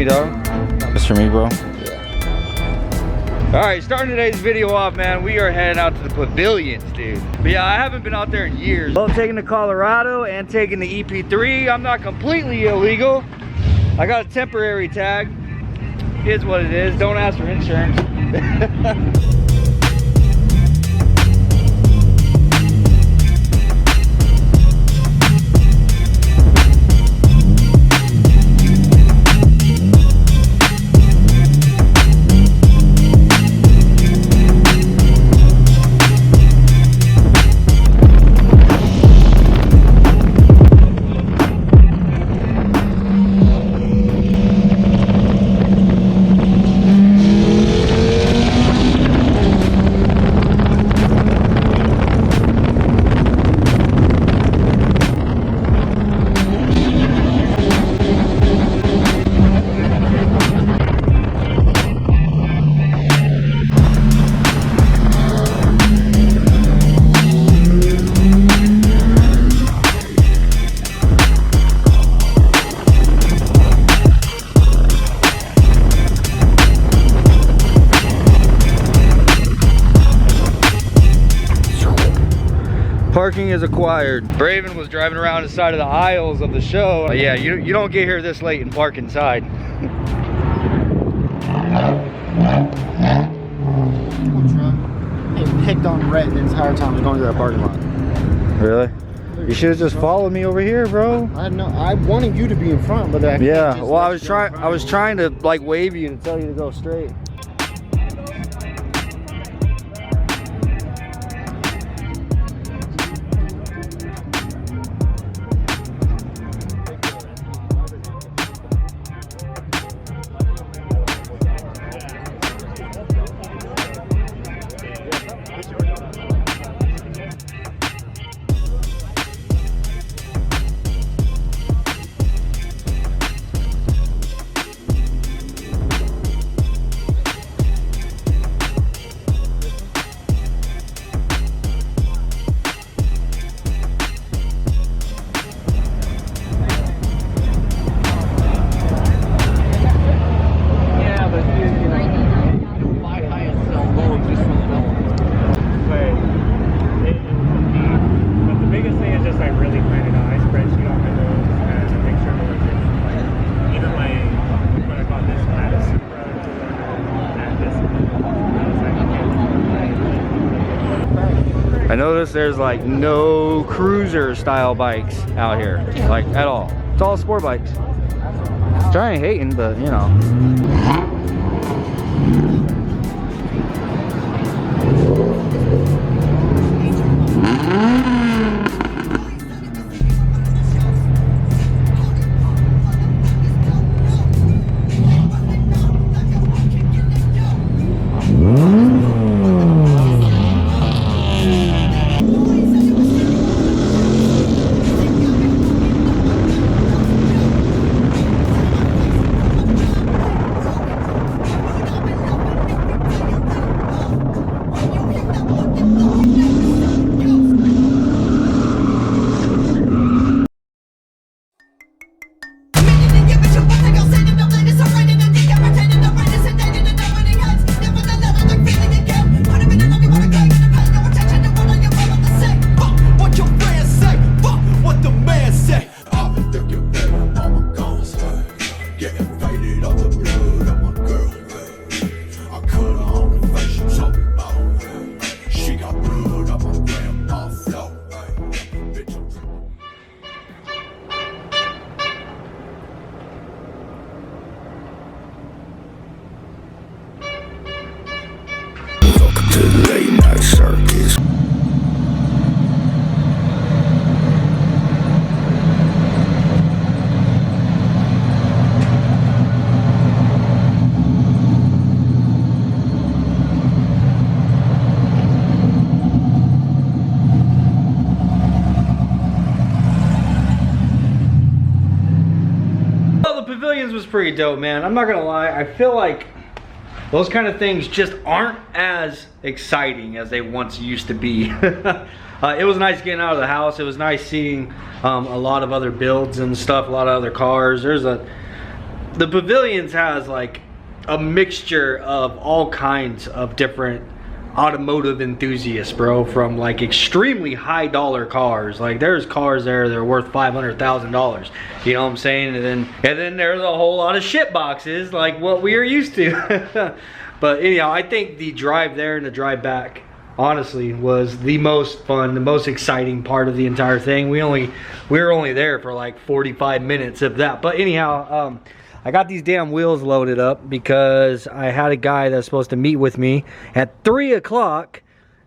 me, dog. That's for me, bro. All right, starting today's video off, man, we are heading out to the pavilions, dude. But yeah, I haven't been out there in years. Well, taking the Colorado and taking the EP3. I'm not completely illegal. I got a temporary tag. Here's what it is. Don't ask for insurance. Parking is acquired. Braven was driving around the side of the aisles of the show. Yeah, you don't get here this late and park inside. It picked on red the entire time I was going through that parking lot. Really? You should have just followed me over here, bro. I wanted you to be in front, but yeah. Well, I was trying to like wave you to tell you to go straight. I noticed there's like no cruiser style bikes out here, like at all. It's all sport bikes. Trying hating, but you know. Was pretty dope, man. I'm not gonna lie, I feel like those kind of things just aren't as exciting as they once used to be. It was nice getting out of the house. It was nice seeing a lot of other builds and stuff, a lot of other cars. There's a the Pavilions has like a mixture of all kinds of different automotive enthusiasts, bro, from like extremely high dollar cars. Like there's cars there that are worth $500,000, you know what I'm saying? And then there's a whole lot of shit boxes like what we are used to. But anyhow, I think the drive there and the drive back honestly was the most fun, the most exciting part of the entire thing. We were only there for like 45 minutes of that. But anyhow, I got these damn wheels loaded up because I had a guy that's supposed to meet with me at 3 o'clock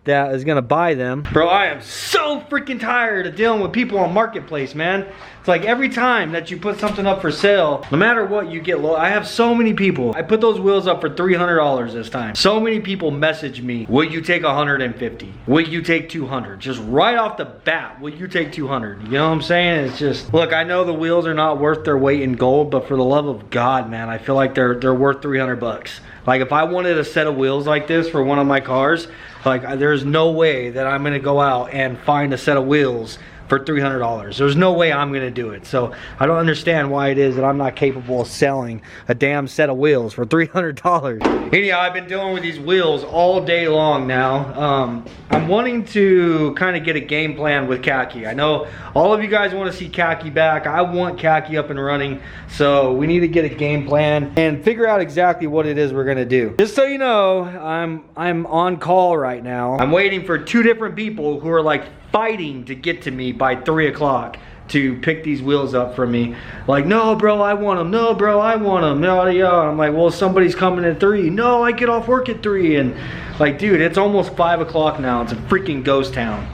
that is gonna buy them. Bro, I am so freaking tired of dealing with people on Marketplace, man. It's like every time that you put something up for sale, no matter what, you get low. I have so many people. I put those wheels up for $300 this time. So many people message me, will you take 150? Will you take 200? Just right off the bat, will you take 200? You know what I'm saying? It's just, look, I know the wheels are not worth their weight in gold, but for the love of God, man, I feel like they're worth 300 bucks. Like if I wanted a set of wheels like this for one of my cars, like there's no way that I'm gonna go out and find a set of wheels for $300. There's no way I'm gonna do it. So I don't understand why it is that I'm not capable of selling a damn set of wheels for $300. Anyhow, I've been dealing with these wheels all day long now. I'm wanting to kind of get a game plan with Khaki. I know all of you guys want to see Khaki back. I want Khaki up and running. So we need to get a game plan and figure out exactly what it is we're gonna do. Just so you know, I'm on call right now. I'm waiting for 2 different people who are like fighting to get to me by 3 o'clock to pick these wheels up for me. Like, no bro, I want them. No bro, I want them. No, yeah. I'm like, well, somebody's coming at 3. No, I get off work at 3. And like, dude, it's almost 5 o'clock now. It's a freaking ghost town.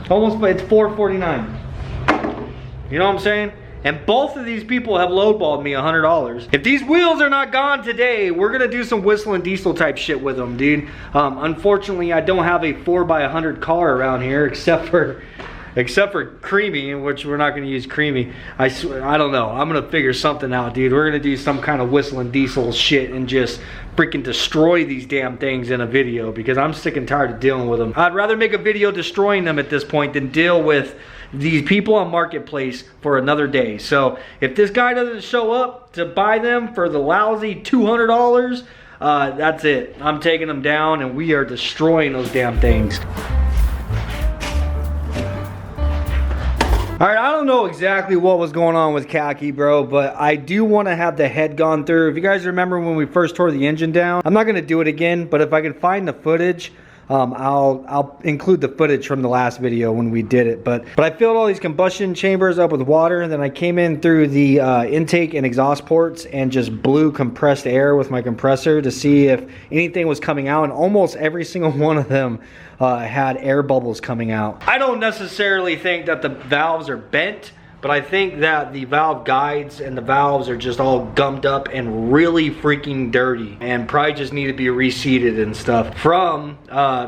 It's 4:49. You know what I'm saying? And both of these people have lowballed me $100. If these wheels are not gone today, we're gonna do some whistling diesel type shit with them, dude. Unfortunately, I don't have a 4x100 car around here except for Creamy, which we're not gonna use Creamy. I don't know. I'm gonna figure something out, dude. We're gonna do some kind of whistling diesel shit and just freaking destroy these damn things in a video because I'm sick and tired of dealing with them. I'd rather make a video destroying them at this point than deal with these people on Marketplace for another day. So if this guy doesn't show up to buy them for the lousy $200, that's it. I'm taking them down and we are destroying those damn things. All right, I don't know exactly what was going on with Khaki, bro, but I do want to have the head gone through. If you guys remember when we first tore the engine down, I'm not going to do it again, but if I can find the footage, I'll include the footage from the last video when we did it. But I filled all these combustion chambers up with water, and then I came in through the intake and exhaust ports and just blew compressed air with my compressor to see if anything was coming out, and almost every single one of them had air bubbles coming out. I don't necessarily think that the valves are bent, but I think that the valve guides and the valves are just all gummed up and really freaking dirty and probably just need to be reseated and stuff. From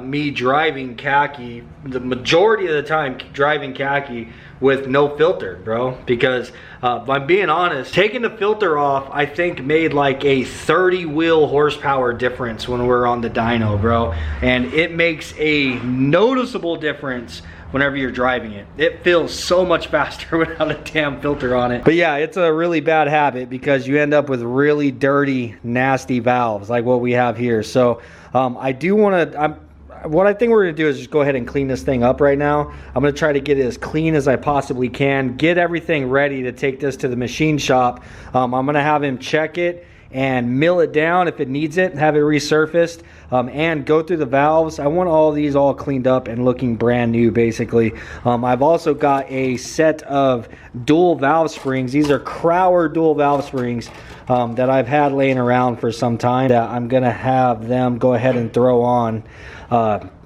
me driving Khaki, the majority of the time driving Khaki with no filter, bro, because if I'm being honest, taking the filter off I think made like a 30 wheel horsepower difference when we're on the dyno, bro, and it makes a noticeable difference whenever you're driving it. It feels so much faster without a damn filter on it. But yeah, it's a really bad habit because you end up with really dirty, nasty valves like what we have here. So I do want to, what I think we're gonna do is just go ahead and clean this thing up right now. I'm gonna try to get it as clean as I possibly can, get everything ready to take this to the machine shop. I'm gonna have him check it and mill it down if it needs it, have it resurfaced, and go through the valves. I want all these all cleaned up and looking brand new, basically. I've also got a set of dual valve springs. These are Crower dual valve springs that I've had laying around for some time that I'm gonna have them go ahead and throw on.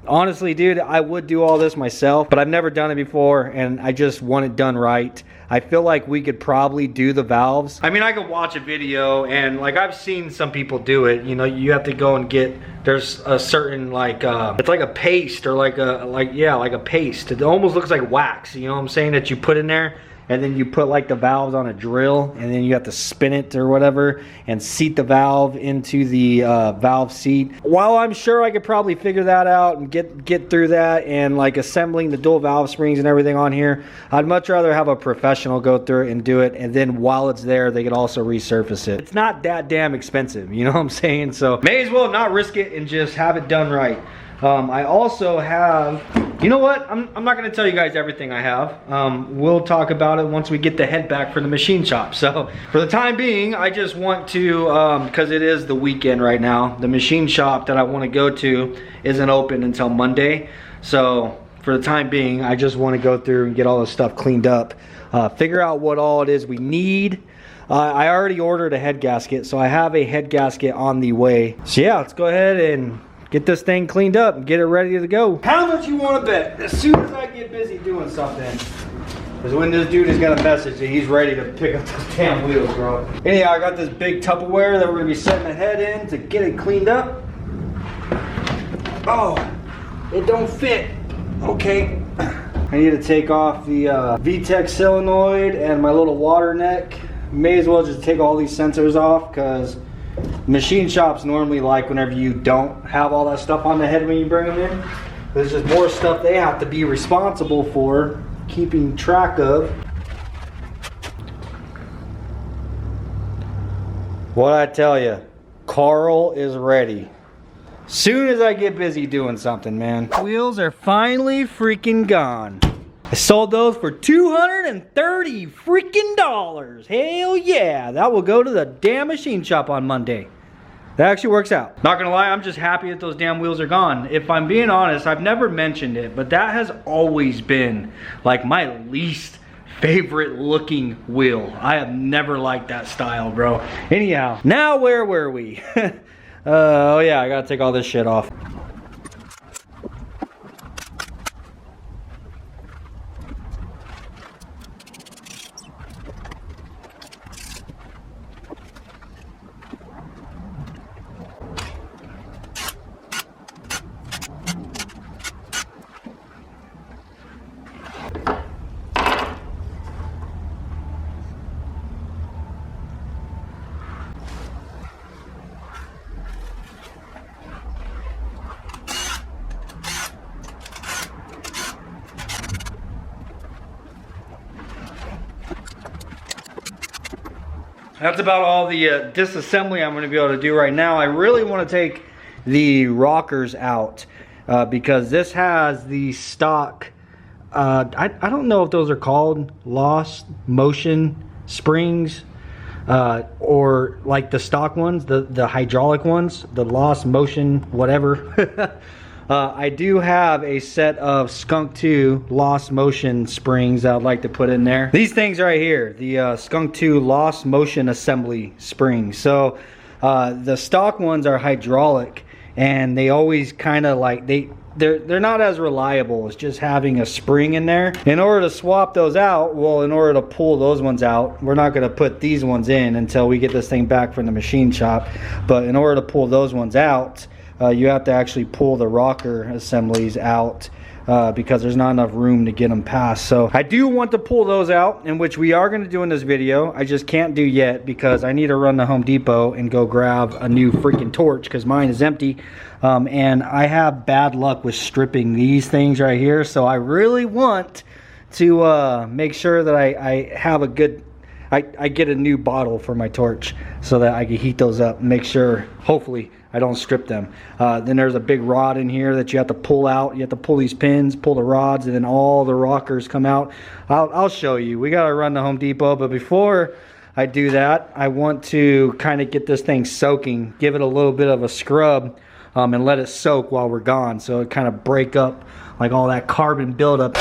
Honestly, dude, I would do all this myself, but I've never done it before, and I just want it done right. I feel like we could probably do the valves. I mean, I could watch a video, and like I've seen some people do it. You know, you have to go and get, there's a certain like, it's like a paste or like a paste. It almost looks like wax, you know what I'm saying, that you put in there. and then you put like the valves on a drill, and then you have to spin it or whatever and seat the valve into the valve seat. While I'm sure I could probably figure that out and get through that and like assembling the dual valve springs and everything on here, I'd much rather have a professional go through it and do it, and then while it's there they could also resurface it. It's not that damn expensive, you know what I'm saying? So may as well not risk it and just have it done right. I also have, you know what, I'm not going to tell you guys everything I have. We'll talk about it once we get the head back for the machine shop. So for the time being, I just want to, because it is the weekend right now, the machine shop that I want to go to isn't open until Monday. So for the time being, I just want to go through and get all this stuff cleaned up, figure out what all it is we need. I already ordered a head gasket, so I have a head gasket on the way. So yeah, let's go ahead and get this thing cleaned up and get it ready to go. How much you want to bet? As soon as I get busy doing something, is when this dude is gonna message that he's ready to pick up those damn wheels, bro. Anyhow, I got this big Tupperware that we're gonna be setting the head in to get it cleaned up. Oh, it don't fit. Okay. I need to take off the VTEC solenoid and my little water neck. May as well just take all these sensors off, because machine shops normally like whenever you don't have all that stuff on the head when you bring them in. There's just more stuff they have to be responsible for keeping track of. What I tell you, Carl is ready. Soon as I get busy doing something, man. Wheels are finally freaking gone. I sold those for $230 freaking dollars. Hell yeah, that will go to the damn machine shop on Monday. That actually works out. Not gonna lie, I'm just happy that those damn wheels are gone. If I'm being honest, I've never mentioned it, but that has always been like my least favorite looking wheel. I have never liked that style, bro. Anyhow, now where were we? Oh yeah, I gotta take all this shit off. That's about all the disassembly I'm going to be able to do right now. I really want to take the rockers out because this has the stock, I don't know if those are called lost motion springs or like the stock ones, the hydraulic ones, the lost motion whatever. I do have a set of Skunk 2 Lost Motion springs that I'd like to put in there. These things right here, the Skunk 2 Lost Motion Assembly springs. So the stock ones are hydraulic, and they always kind of like, they're not as reliable as just having a spring in there. In order to swap those out, well, in order to pull those ones out, we're not going to put these ones in until we get this thing back from the machine shop. But in order to pull those ones out, you have to actually pull the rocker assemblies out because there's not enough room to get them past. So I do want to pull those out, in which we are going to do in this video. I just can't do yet because I need to run to Home Depot and go grab a new freaking torch because mine is empty. And I have bad luck with stripping these things right here. So I really want to make sure that I have a good, I get a new bottle for my torch so that I can heat those up and make sure, hopefully, I don't strip them. Then there's a big rod in here that you have to pull out. You have to pull these pins, pull the rods, and then all the rockers come out. I'll show you. We gotta run to Home Depot, but before I do that, I want to kind of get this thing soaking, give it a little bit of a scrub, and let it soak while we're gone, so it kind of break up like all that carbon buildup.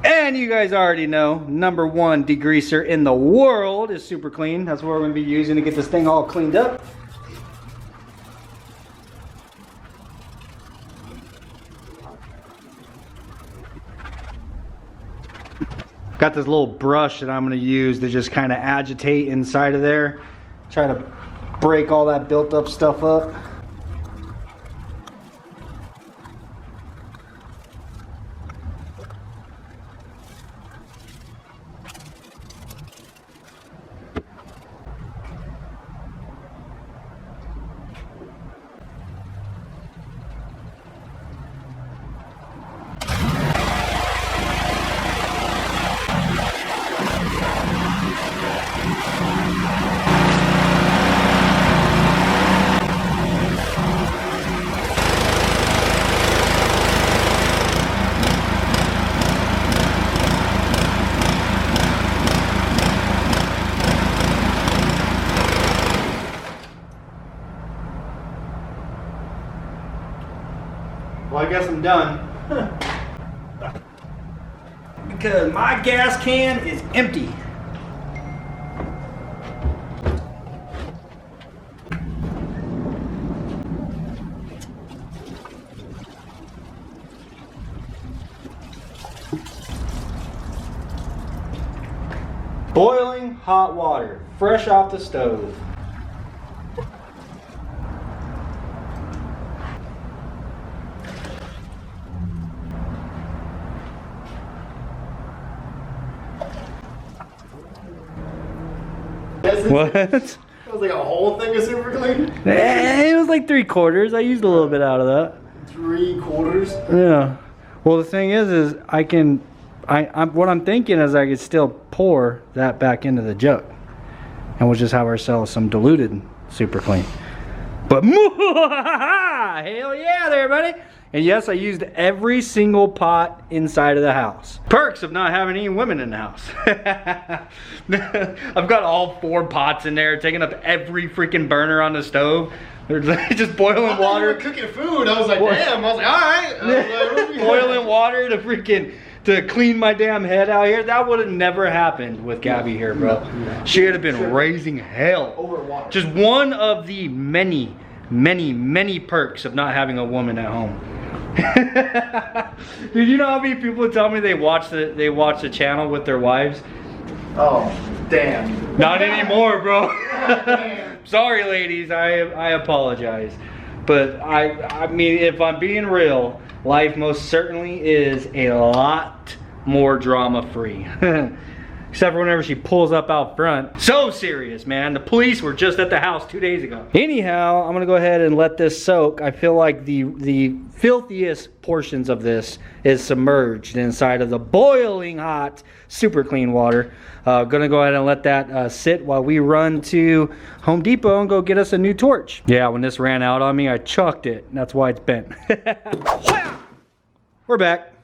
And you guys already know, #1 degreaser in the world is Super Clean. That's what we're going to be using to get this thing all cleaned up. Got this little brush that I'm gonna use to just kind of agitate inside of there. Try to break all that built up stuff up. Well, I guess I'm done. Because my gas can is empty. Boiling hot water, fresh off the stove. What? It was like a whole thing of super clean? It was like 3/4. I used a little bit out of that. 3/4? Yeah. Well, the thing is what I'm thinking is I could still pour that back into the jug, and we'll just have ourselves some diluted super clean. But hell yeah, there, buddy. And yes, I used every single pot inside of the house. Perks of not having any women in the house. I've got all 4 pots in there, taking up every freaking burner on the stove. They're just boiling water. You were cooking food. I was like, damn. I was like, all right. Boiling water to clean my damn head out here. That would have never happened with Gabby here, bro. She would have been raising hell. Over water. Just one of the many perks of not having a woman at home. Dude, you know how many people tell me they watch the channel with their wives? Oh, damn. Not anymore, bro. Sorry, ladies. I apologize. But I mean, if I'm being real, life most certainly is a lot more drama free. Except for whenever she pulls up out front. So serious, man. The police were just at the house 2 days ago. Anyhow, I'm gonna go ahead and let this soak. I feel like the filthiest portions of this is submerged inside of the boiling hot, super clean water. Gonna go ahead and let that sit while we run to Home Depot and go get us a new torch. Yeah, when this ran out on me, I chucked it. That's why it's bent. We're back.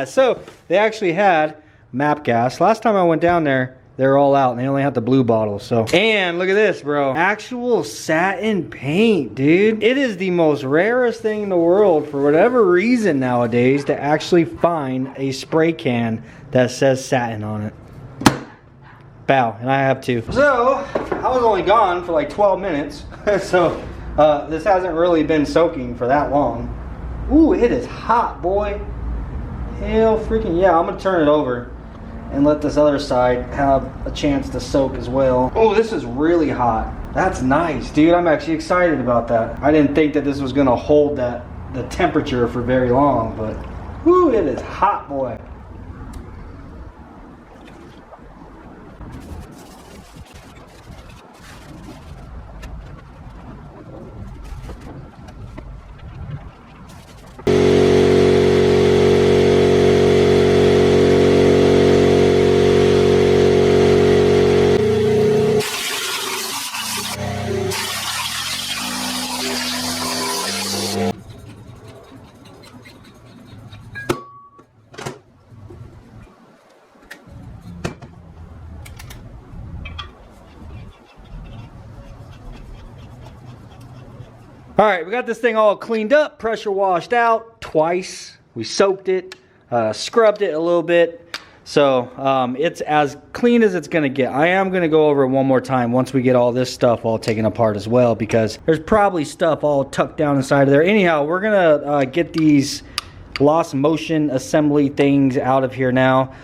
So, they actually had map gas. Last time I went down there, they were all out and they only had the blue bottles. So, and look at this, bro. Actual satin paint, dude. It is the most rarest thing in the world for whatever reason nowadays to actually find a spray can that says satin on it. Bow, and I have 2. So, I was only gone for like 12 minutes. So, this hasn't really been soaking for that long. Ooh, it is hot, boy. Hell freaking yeah. I'm gonna turn it over and let this other side have a chance to soak as well. Oh, this is really hot. That's nice, dude. I'm actually excited about that. I didn't think that this was gonna hold the temperature for very long, but whoo, it is hot, boy. All right, we got this thing all cleaned up, pressure washed out twice. We soaked it, scrubbed it a little bit. So it's as clean as it's gonna get. I am gonna go over it one more time once we get all this stuff all taken apart as well, because there's probably stuff all tucked down inside of there. Anyhow, we're gonna get these lost motion assembly things out of here now.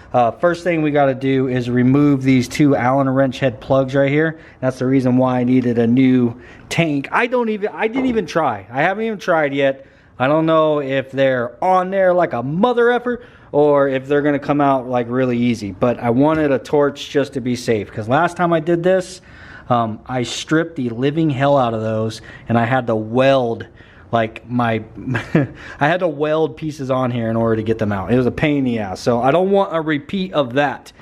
First thing we got to do is remove these two Allen wrench head plugs right here. That's the reason why I needed a new tank. I didn't even try. I haven't even tried yet. I don't know if they're on there like a mother effer or if they're gonna come out like really easy, but I wanted a torch just to be safe, because last time I did this, I stripped the living hell out of those, and I had to weld like my I had to weld pieces on here in order to get them out. It was a pain in the ass, so I don't want a repeat of that.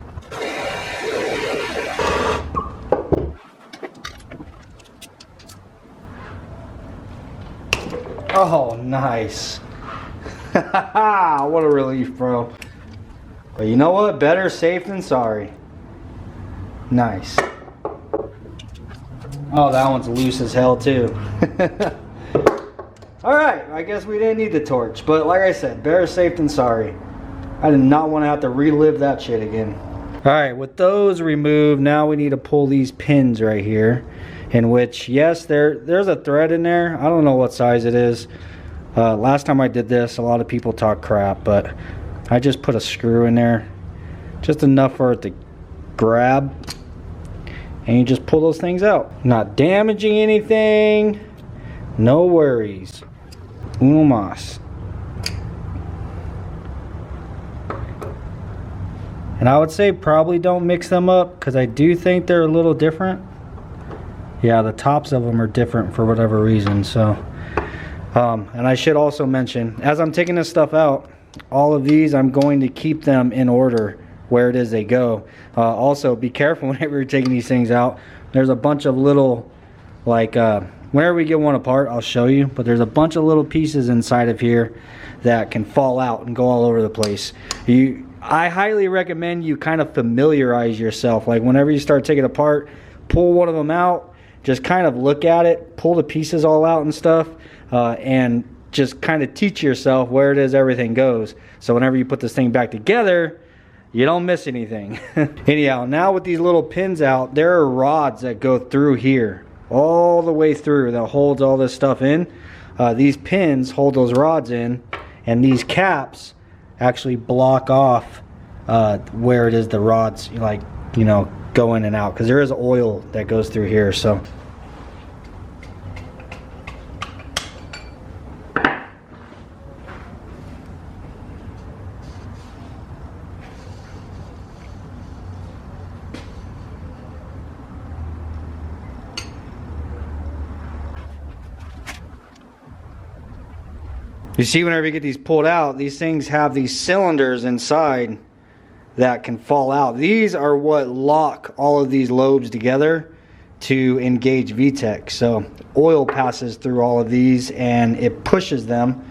Oh, nice. What a relief, bro. But you know what? Better safe than sorry. Nice. Oh, that one's loose as hell too. Alright, I guess we didn't need the torch. But like I said, better safe than sorry. I did not want to have to relive that shit again. Alright, with those removed, now we need to pull these pins right here. In which, yes, there's a thread in there. I don't know what size it is. Last time I did this, a lot of people talk crap, but I just put a screw in there. Just enough for it to grab. And you just pull those things out. Not damaging anything. No worries. Uno mas. And I would say probably don't mix them up, because I do think they're a little different. Yeah, the tops of them are different for whatever reason. So, and I should also mention, as I'm taking this stuff out, all of these I'm going to keep them in order where it is they go. Also, be careful whenever you're taking these things out. There's a bunch of little, like, whenever we get one apart, I'll show you. But there's a bunch of little pieces inside of here that can fall out and go all over the place. I highly recommend you kind of familiarize yourself. Like, whenever you start taking it apart, pull one of them out. Just kind of look at it, pull the pieces all out and stuff, and just kind of teach yourself where it is everything goes. So whenever you put this thing back together, you don't miss anything. Anyhow, now with these little pins out, there are rods that go through here, all the way through, that holds all this stuff in. These pins hold those rods in, and these caps actually block off where it is the rods, like, you know, go in and out, because there is oil that goes through here. So you see, whenever you get these pulled out, these things have these cylinders inside that can fall out. These are what lock all of these lobes together to engage VTEC. So oil passes through all of these and it pushes them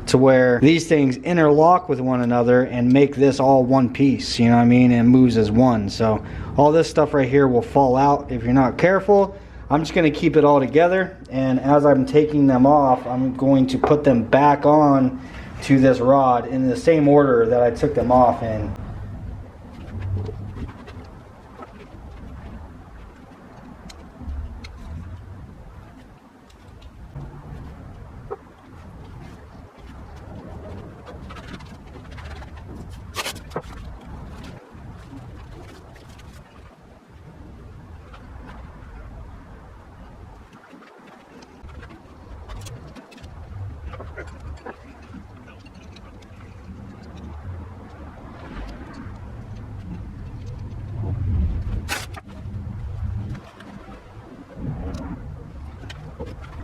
to where these things interlock with one another and make this all one piece, you know what I mean, and moves as one. So all this stuff right here will fall out if you're not careful. I'm just going to keep it all together, and as I'm taking them off, I'm going to put them back on to this rod in the same order that I took them off in.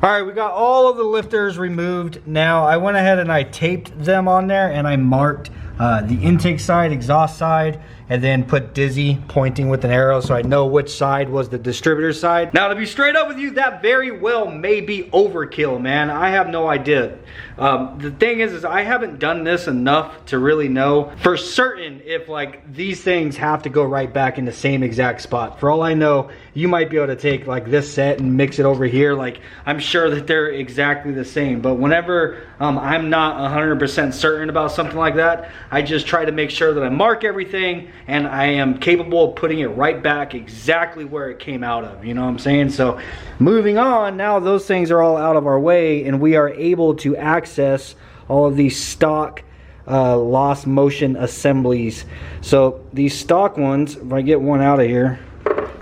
All right, we got all of the lifters removed. Now I went ahead and I taped them on there, and I marked the intake side, exhaust side, and then put Dizzy pointing with an arrow so I know which side was the distributor side. Now, to be straight up with you, that very well may be overkill, man. I have no idea. The thing is I haven't done this enough to really know for certain if like these things have to go right back in the same exact spot. For all I know, you might be able to take like this set and mix it over here. Like, I'm sure that they're exactly the same, but whenever I'm not 100% certain about something like that, I just try to make sure that I mark everything and I am capable of putting it right back exactly where it came out of, you know what I'm saying? So moving on, now those things are all out of our way and we are able to access all of these stock lost motion assemblies. So these stock ones, if I get one out of here,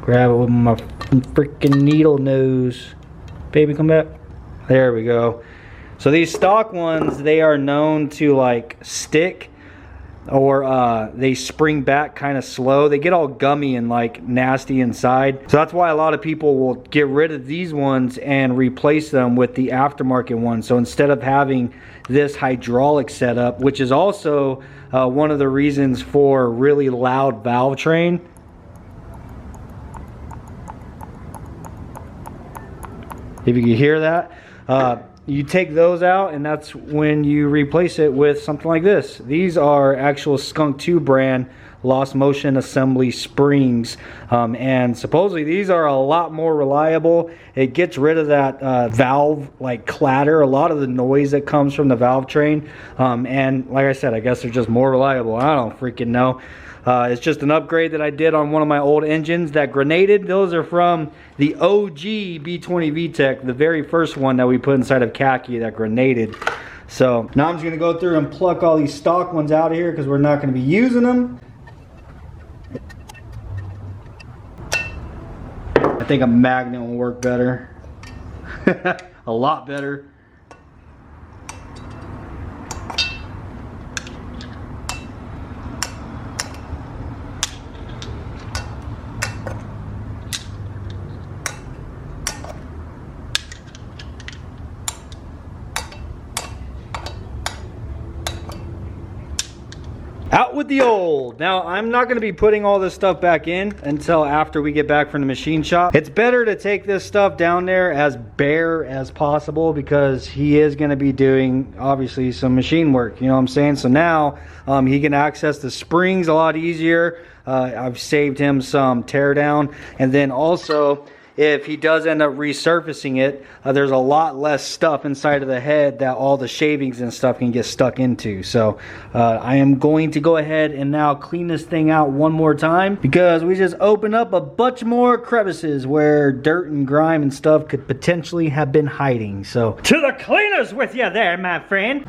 grab it with my freaking needle nose. Baby, come back. There we go. So these stock ones, they are known to like stick, or they spring back kind of slow. They get all gummy and like nasty inside. So that's why a lot of people will get rid of these ones and replace them with the aftermarket ones. So instead of having this hydraulic setup, which is also one of the reasons for really loud valve train. If you can hear that, you take those out, and that's when you replace it with something like this. These are actual Skunk 2 brand lost motion assembly springs, and supposedly these are a lot more reliable. It gets rid of that valve like clatter, a lot of the noise that comes from the valve train, and like I said, I guess they're just more reliable. I don't freaking know. It's just an upgrade that I did on one of my old engines that grenaded. Those are from the OG B20 VTEC, the very first one that we put inside of Khaki that grenaded. So now I'm just gonna go through and pluck all these stock ones out of here because we're not gonna be using them. I think a magnet will work better. A lot better. Out with the old. Now, I'm not going to be putting all this stuff back in until after we get back from the machine shop. It's better to take this stuff down there as bare as possible because he is going to be doing, obviously, some machine work. You know what I'm saying? So now he can access the springs a lot easier. I've saved him some tear down. And then also, if he does end up resurfacing it, there's a lot less stuff inside of the head that all the shavings and stuff can get stuck into. So I am going to go ahead and now clean this thing out one more time because we just opened up a bunch more crevices where dirt and grime and stuff could potentially have been hiding. So to the cleaners with you there, my friend.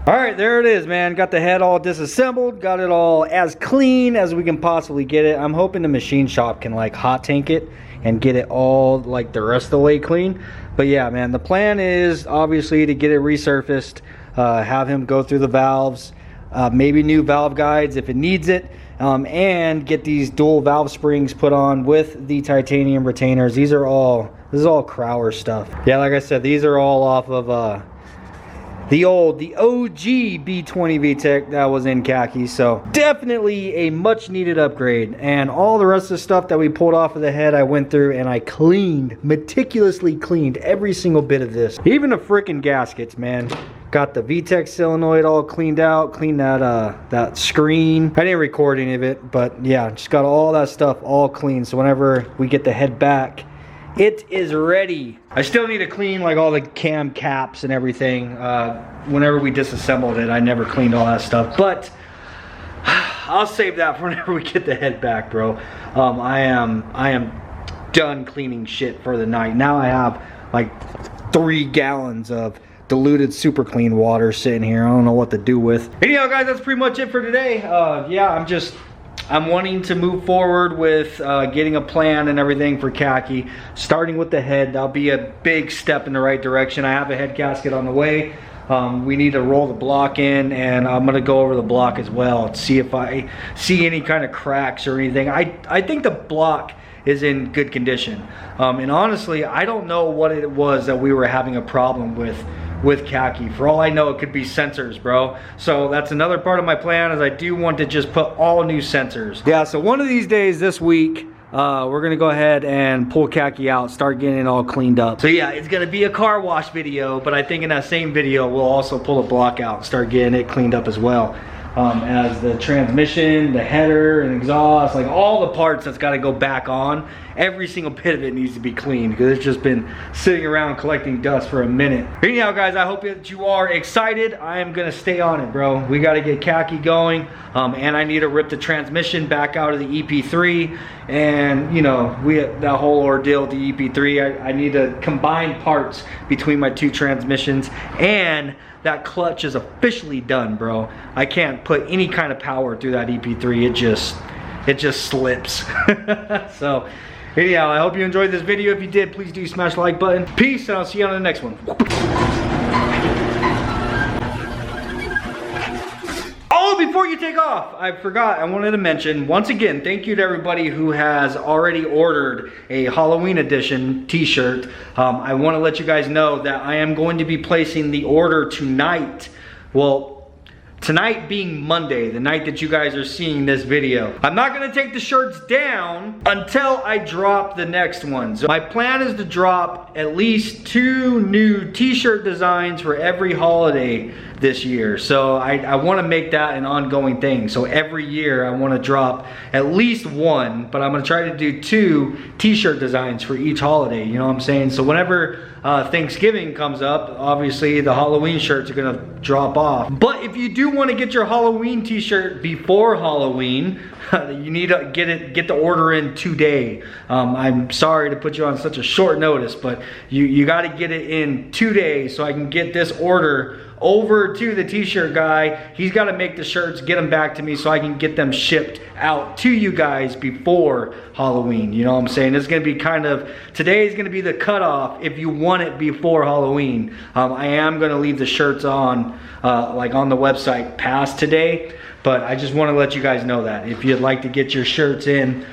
All right, there it is, man. Got the head all disassembled, got it all as clean as we can possibly get it. I'm hoping the machine shop can like hot tank it and get it all like the rest of the way clean. But yeah, man, the plan is obviously to get it resurfaced, have him go through the valves, maybe new valve guides if it needs it, and get these dual valve springs put on with the titanium retainers. This is all Crower stuff. Yeah, like I said, these are all off of the OG B20 VTEC that was in Khaki. So definitely a much needed upgrade. And all the rest of the stuff that we pulled off of the head, I went through and I cleaned, meticulously cleaned every single bit of this. Even the freaking gaskets, man. Got the VTEC solenoid all cleaned out, cleaned that screen. I didn't record any of it, but yeah, just got all that stuff all clean. So whenever we get the head back, it is ready. I still need to clean like all the cam caps and everything. Whenever we disassembled it, I never cleaned all that stuff. But I'll save that for whenever we get the head back, bro. I am done cleaning shit for the night. Now I have like 3 gallons of diluted super clean water sitting here. I don't know what to do with. Anyhow, guys, that's pretty much it for today. Yeah, I'm wanting to move forward with getting a plan and everything for Khaki, starting with the head. That'll be a big step in the right direction. I have a head gasket on the way. We need to roll the block in, and I'm gonna go over the block as well to see if I see any kind of cracks or anything. I think the block is in good condition. And honestly, I don't know what it was that we were having a problem with Khaki. For all I know, it could be sensors, bro. So that's another part of my plan, is I do want to just put all new sensors. Yeah, so one of these days this week, we're gonna go ahead and pull Khaki out, start getting it all cleaned up. So yeah, it's gonna be a car wash video, but I think in that same video, we'll also pull the block out and start getting it cleaned up as well. As the transmission, the header and exhaust, like all the parts that's got to go back on, every single bit of it needs to be cleaned because it's just been sitting around collecting dust for a minute. Anyhow guys, I hope that you are excited. I am gonna stay on it, bro. We got to get Khaki going, and I need to rip the transmission back out of the EP3, and you know, that whole ordeal with the EP3, I need to combine parts between my two transmissions, and that clutch is officially done, bro. I can't put any kind of power through that EP3. It just slips. So anyhow, I hope you enjoyed this video. If you did, please do smash the like button. Peace, and I'll see you on the next one. Oh, before you take off, I forgot, I wanted to mention, once again, thank you to everybody who has already ordered a Holloween Edition t-shirt. I want to let you guys know that I am going to be placing the order tonight. Well, tonight being Monday, the night that you guys are seeing this video. I'm not gonna take the shirts down until I drop the next one. So my plan is to drop at least 2 new t-shirt designs for every holiday this year. So I wanna make that an ongoing thing. So every year I wanna drop at least 1, but I'm gonna try to do 2 t-shirt designs for each holiday, you know what I'm saying? So whenever Thanksgiving comes up, obviously the Halloween shirts are gonna drop off. But if you do want to get your Halloween t-shirt before Halloween, you need to get the order in today. I'm sorry to put you on such a short notice, but you got to get it in 2 days so I can get this order over to the t-shirt guy. He's got to make the shirts, get them back to me so I can get them shipped out to you guys before Halloween. You know what I'm saying? It's going to be today is going to be the cutoff if you want it before Halloween. I am going to leave the shirts on, like on the website past today, but I just want to let you guys know that if you'd like to get your shirts in,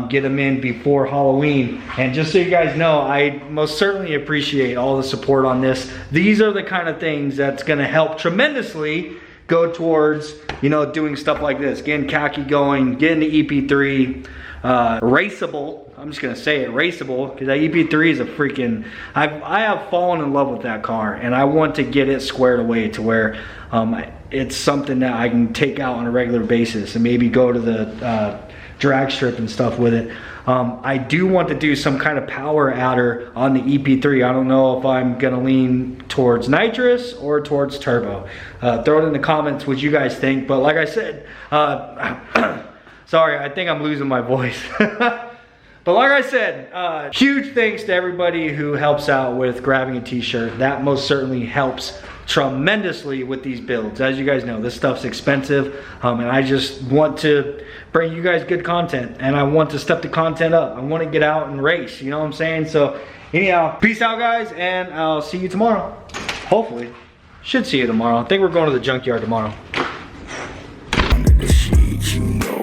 get them in before Halloween. And just so you guys know, I most certainly appreciate all the support on this. These are the kind of things that's going to help tremendously go towards, you know, doing stuff like this, getting Khaki going, getting the EP3 raceable. I'm just gonna say it, raceable, because that EP3 is a freaking, I have fallen in love with that car, and I want to get it squared away to where it's something that I can take out on a regular basis and maybe go to the drag strip and stuff with it. I do want to do some kind of power adder on the EP3. I don't know if I'm gonna lean towards nitrous or towards turbo. Throw it in the comments what you guys think, but like I said, sorry, I think I'm losing my voice. But like I said, huge thanks to everybody who helps out with grabbing a t-shirt. That most certainly helps tremendously with these builds. As you guys know, this stuff's expensive, and I just want to bring you guys good content, and I want to step the content up. I want to get out and race, you know what I'm saying? So anyhow, peace out guys, and I'll see you tomorrow. Hopefully. Should see you tomorrow. I think we're going to the junkyard tomorrow. Under the sheets, you know.